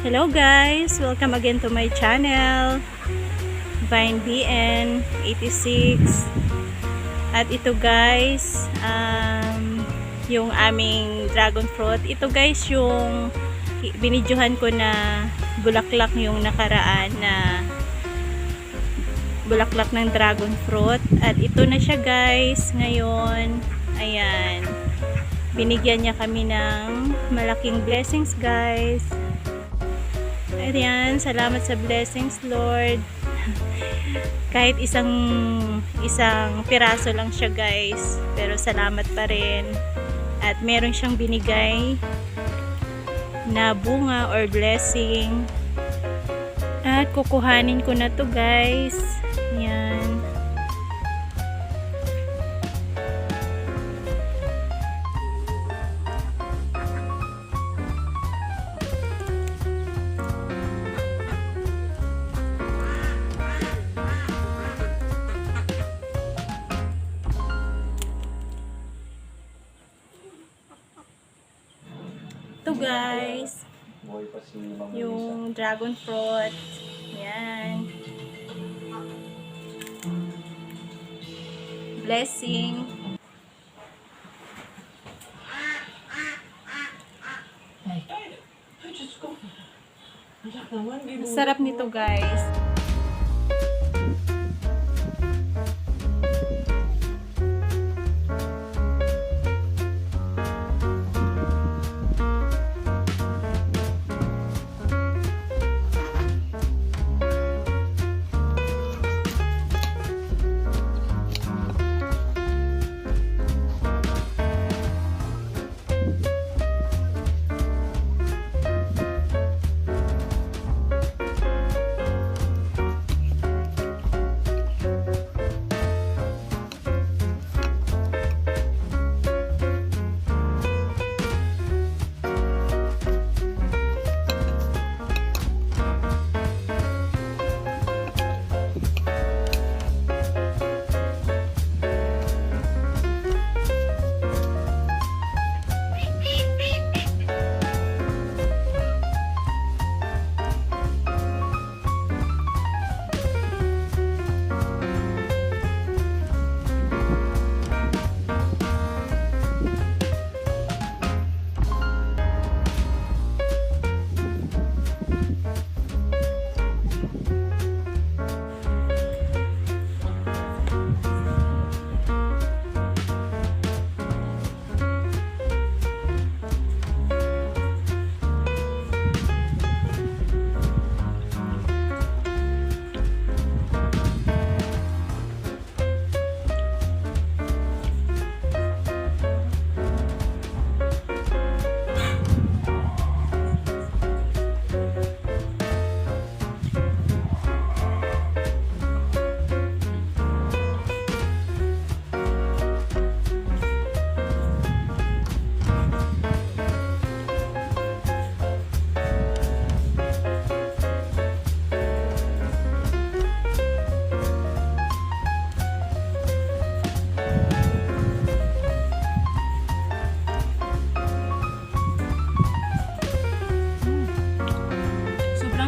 Hello guys! Welcome again to my channel, Vine BN 86. At ito guys, yung aming dragon fruit. Ito guys yung binidyohan ko na bulaklak yung nakaraan na bulaklak ng dragon fruit. At ito na siya guys ngayon. Ayan. Binigyan niya kami ng malaking blessings guys. Ayan, salamat sa blessings Lord. Kahit isang piraso lang siya guys, pero salamat pa rin. At meron siyang binigay na bunga or blessing. At kukuhanin ko na to guys. Ayan. Ito guys, yung dragon fruit. Yan. Blessing. Sarap nito guys.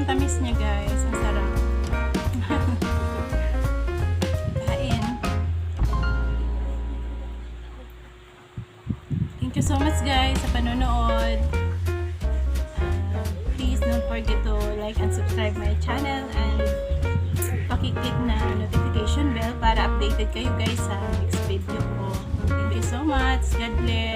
Tamis niya guys, ang sarap. Kain. Thank you so much guys sa panonood. Please don't forget to like and subscribe my channel and pakiclick na notification bell para updated kayo guys sa next video ko. Thank you so much. God bless.